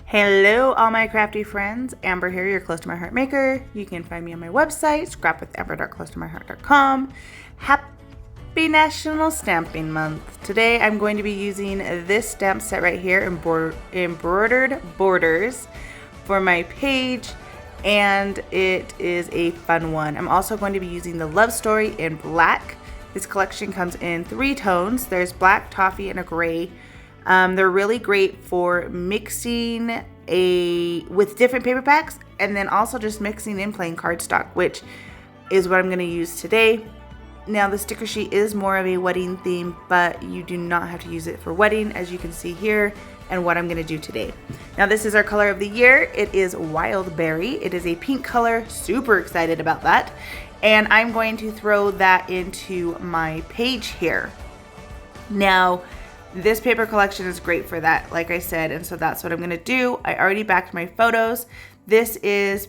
Hello, all my crafty friends. Amber here, your Close to My Heart maker. You can find me on my website, scrapwithamber.closetoMyheart.com. Happy National Stamping Month. Today I'm going to be using this stamp set right here, embroidered borders, for my page, and it is a fun one. I'm also going to be using the Love Story in black. This collection comes in 3 tones. There's black, toffee, and a gray. They're really great for mixing with different paper packs, and then also just mixing in plain cardstock, which is what I'm going to use today. Now, the sticker sheet is more of a wedding theme, but you do not have to use it for wedding, as you can see here, and what I'm going to do today. Now, this is our color of the year. It is Wild Berry. It is a pink color. Super excited about that. And I'm going to throw that into my page here. Now, this paper collection is great for that, like I said, and so that's what I'm gonna do. I already backed my photos. This is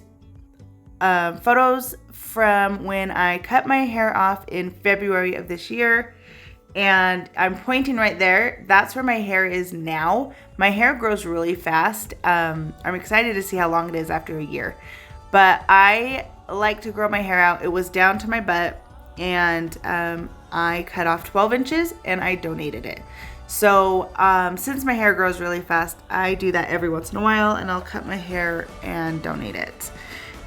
photos from when I cut my hair off in February of this year, and I'm pointing right there. That's where my hair is now. My hair grows really fast. I'm excited to see how long it is after a year, but I like to grow my hair out. It was down to my butt, and I cut off 12 inches and I donated it. So since my hair grows really fast, I do that every once in a while, and I'll cut my hair and donate it.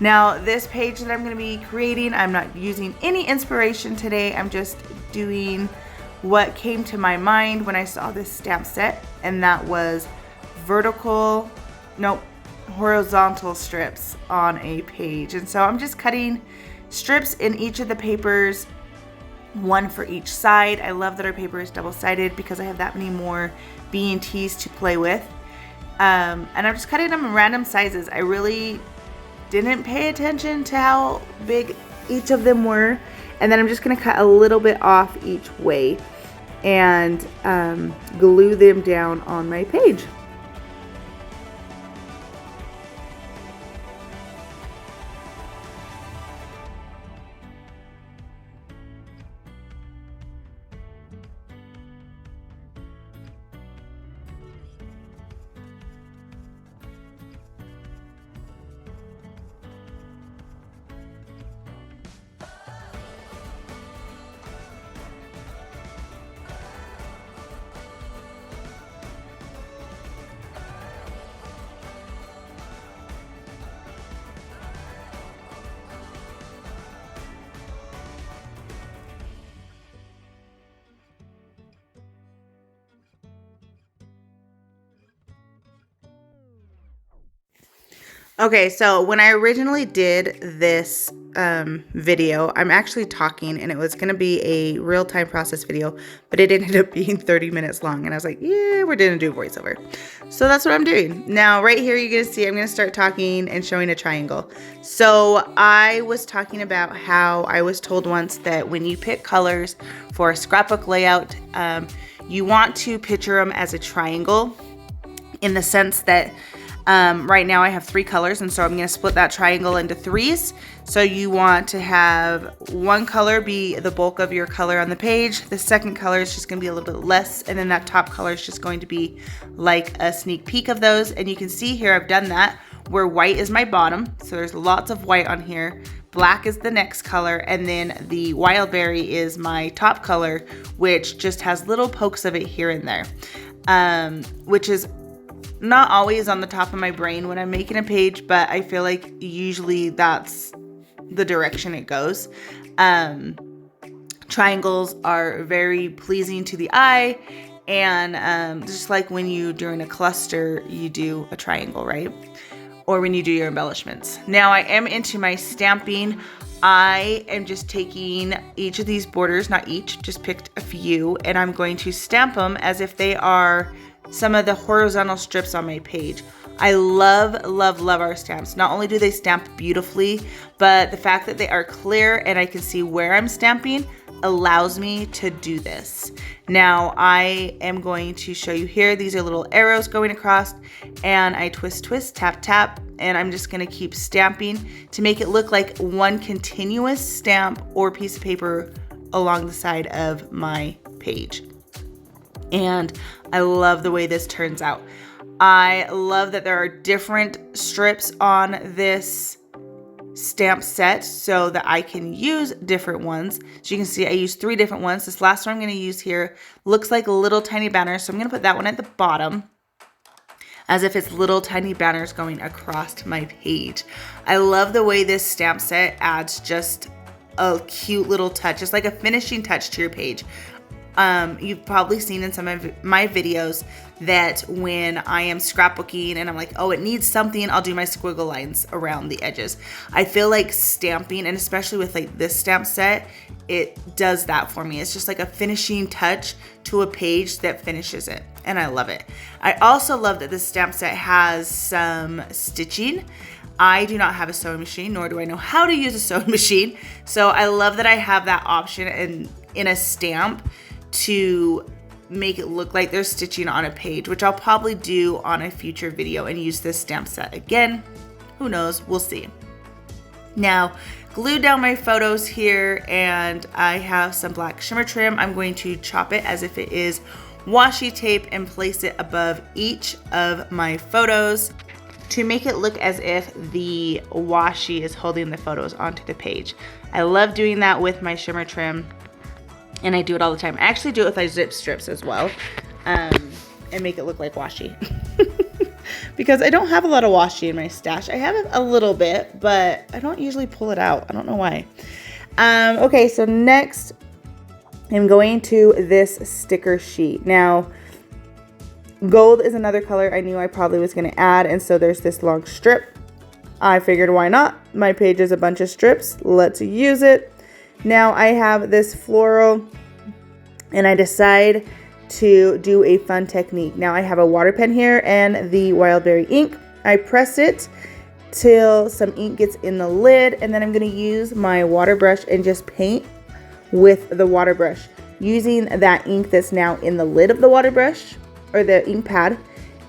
Now, this page that I'm going to be creating, I'm not using any inspiration today. I'm just doing what came to my mind when I saw this stamp set, and that was horizontal strips on a page. And so I'm just cutting strips in each of the papers, one for each side. I love that our paper is double-sided because I have that many more B&Ts to play with. And I'm just cutting them in random sizes. I really didn't pay attention to how big each of them were. And then I'm just going to cut a little bit off each way and glue them down on my page. Okay, so when I originally did this video, I'm actually talking, and it was going to be a real-time process video, but it ended up being 30 minutes long, and I was like, yeah, we're going to do voiceover. So that's what I'm doing. Now, right here, you're going to see I'm going to start talking and showing a triangle. So I was talking about how I was told once that when you pick colors for a scrapbook layout, you want to picture them as a triangle, in the sense that right now I have 3 colors, and so I'm going to split that triangle into 3s. So you want to have one color be the bulk of your color on the page. The second color is just going to be a little bit less, and then that top color is just going to be like a sneak peek of those. And you can see here I've done that where white is my bottom, so there's lots of white on here. Black is the next color, and then the Wild Berry is my top color, which just has little pokes of it here and there, which is not always on the top of my brain when I'm making a page, but I feel like usually that's the direction it goes. Triangles are very pleasing to the eye, and just like when you, during a cluster, you do a triangle, right? Or when you do your embellishments. Now, I am into my stamping. I am just taking each of these borders, not each, just picked a few, and I'm going to stamp them as if they are some of the horizontal strips on my page. I love, love, love our stamps. Not only do they stamp beautifully, but the fact that they are clear and I can see where I'm stamping allows me to do this. Now, I am going to show you here. These are little arrows going across, and I twist, twist, tap, tap, and I'm just gonna keep stamping to make it look like one continuous stamp or piece of paper along the side of my page. And I love the way this turns out. I love that there are different strips on this stamp set so that I can use different ones. So you can see I used 3 different ones. This last one I'm going to use here looks like little tiny banners. So I'm going to put that one at the bottom as if it's little tiny banners going across my page. I love the way this stamp set adds just a cute little touch. It's like a finishing touch to your page. You've probably seen in some of my videos that when I am scrapbooking and I'm like, oh, it needs something, I'll do my squiggle lines around the edges. I feel like stamping, and especially with like this stamp set, it does that for me. It's just like a finishing touch to a page that finishes it, and I love it. I also love that this stamp set has some stitching. I do not have a sewing machine, nor do I know how to use a sewing machine. So I love that I have that option in a stamp to make it look like there's stitching on a page, which I'll probably do on a future video and use this stamp set again. Who knows? We'll see. Now, glued down my photos here, and I have some black shimmer trim. I'm going to chop it as if it is washi tape and place it above each of my photos to make it look as if the washi is holding the photos onto the page. I love doing that with my shimmer trim, and I do it all the time. I actually do it with my zip strips as well, and make it look like washi. Because I don't have a lot of washi in my stash. I have it a little bit, but I don't usually pull it out. I don't know why. Okay, so next I'm going to this sticker sheet. Now, gold is another color I knew I probably was gonna add, and so there's this long strip. I figured why not? My page is a bunch of strips. Let's use it. Now I have this floral, and I decide to do a fun technique. Now I have a water pen here and the Wildberry ink. I press it till some ink gets in the lid, and then I'm going to use my water brush and just paint with the water brush using that ink that's now in the lid of the water brush or the ink pad.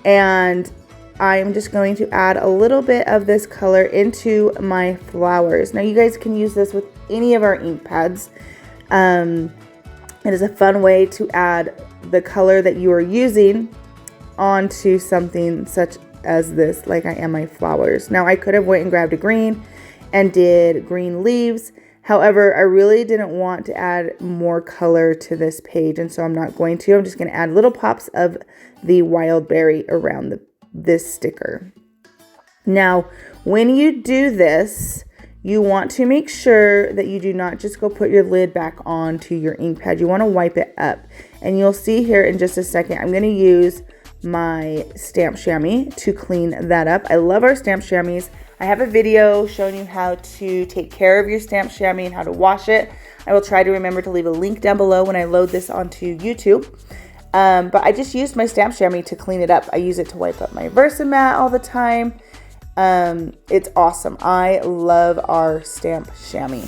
And I'm just going to add a little bit of this color into my flowers. Now you guys can use this with any of our ink pads. It is a fun way to add the color that you are using onto something such as this, like I am my flowers. Now I could have went and grabbed a green and did green leaves. However, I really didn't want to add more color to this page, and so I'm not going to. I'm just going to add little pops of the Wildberry around this sticker. Now, when you do this, you want to make sure that you do not just go put your lid back onto your ink pad. You want to wipe it up. And you'll see here in just a second, I'm going to use my stamp chamois to clean that up. I love our stamp chamois. I have a video showing you how to take care of your stamp chamois and how to wash it. I will try to remember to leave a link down below when I load this onto YouTube. But I just used my stamp chamois to clean it up. I use it to wipe up my Versamat all the time. It's awesome. I love our stamp chamois.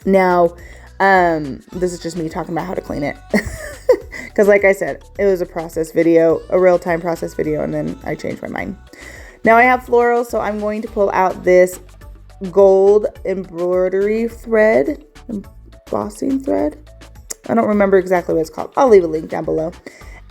Now, this is just me talking about how to clean it. Because like I said, it was a process video, a real-time process video, and then I changed my mind. Now I have florals, so I'm going to pull out this gold embroidery thread, embossing thread. I don't remember exactly what it's called. I'll leave a link down below.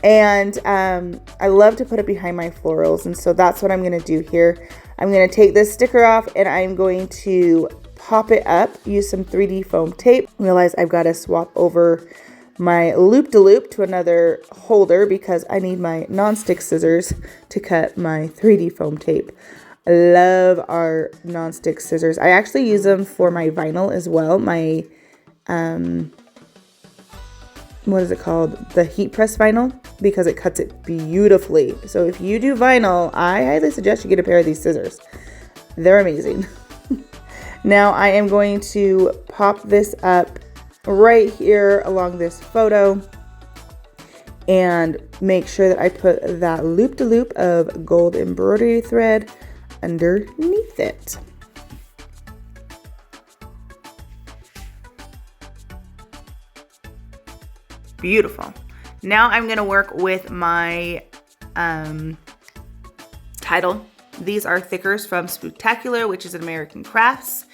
And I love to put it behind my florals, and so that's what I'm going to do here. I'm going to take this sticker off, and I'm going to pop it up, use some 3D foam tape. Realize I've got to swap over my loop-de-loop to another holder because I need my non-stick scissors to cut my 3D foam tape. I love our non-stick scissors. I actually use them for my vinyl as well. My, what is it called? The heat press vinyl, because it cuts it beautifully. So if you do vinyl, I highly suggest you get a pair of these scissors. They're amazing. Now I am going to pop this up right here along this photo and make sure that I put that loop-de-loop of gold embroidery thread underneath it. Beautiful. Now I'm going to work with my title. These are thickers from Spooktacular, which is an American Crafts.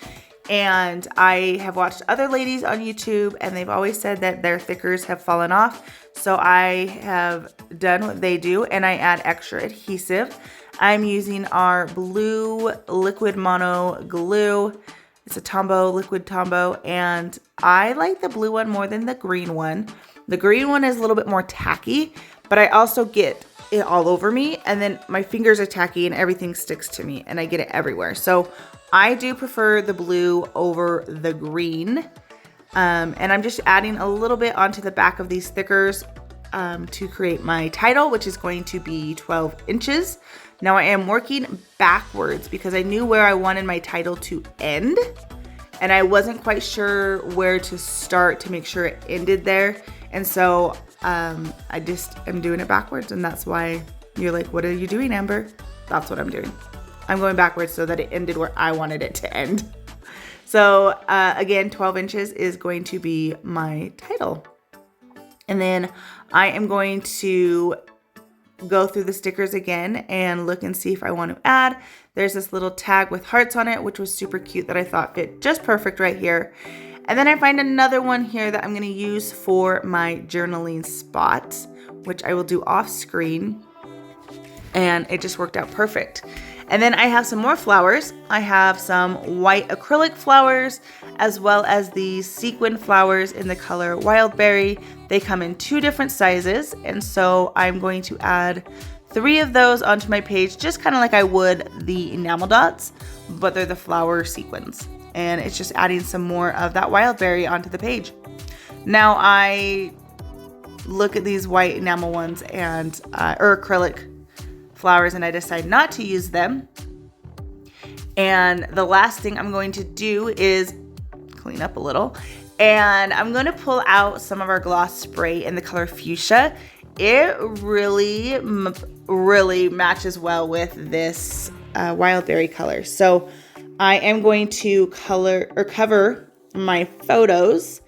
And I have watched other ladies on YouTube, and they've always said that their thickers have fallen off. So I have done what they do, and I add extra adhesive. I'm using our blue liquid mono glue. It's a Tombow, liquid Tombow, and I like the blue one more than the green one. The green one is a little bit more tacky, but I also get it all over me, and then my fingers are tacky and everything sticks to me, and I get it everywhere. So I do prefer the blue over the green. And I'm just adding a little bit onto the back of these thickers to create my title, which is going to be 12 inches. Now I am working backwards because I knew where I wanted my title to end, and I wasn't quite sure where to start to make sure it ended there. And so I just am doing it backwards, and that's why you're like, what are you doing, Amber? That's what I'm doing. I'm going backwards so that it ended where I wanted it to end. So again, 12 inches is going to be my title. And then I am going to go through the stickers again and look and see if I want to add. There's this little tag with hearts on it, which was super cute that I thought fit just perfect right here. And then I find another one here that I'm going to use for my journaling spot, which I will do off screen. And it just worked out perfect. And then I have some more flowers. I have some white acrylic flowers, as well as the sequin flowers in the color Wildberry. They come in 2 different sizes, and so I'm going to add 3 of those onto my page, just kind of like I would the enamel dots, but they're the flower sequins. And it's just adding some more of that Wildberry onto the page. Now I look at these white enamel ones and or acrylic flowers, and I decide not to use them. And the last thing I'm going to do is clean up a little, and I'm going to pull out some of our gloss spray in the color fuchsia. It really matches well with this Wildberry color. So I am going to cover my photos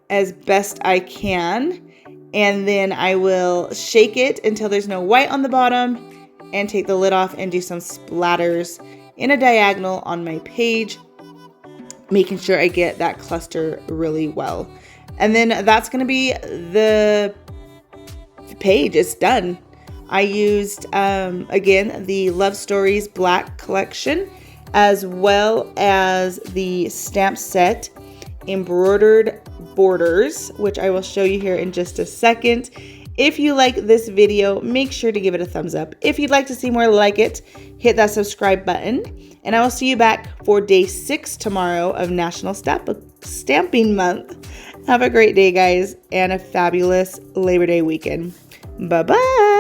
as best I can, and then I will shake it until there's no white on the bottom, and take the lid off and do some splatters in a diagonal on my page, making sure I get that cluster really well. And then that's going to be the page. It's done. I used, again, the Love Stories Black collection, as well as the stamp set Embroidered Borders, which I will show you here in just a second. If you like this video, make sure to give it a thumbs up. If you'd like to see more like it, hit that subscribe button. And I will see you back for day 6 tomorrow of National Stamping Month. Have a great day, guys, and a fabulous Labor Day weekend. Bye-bye.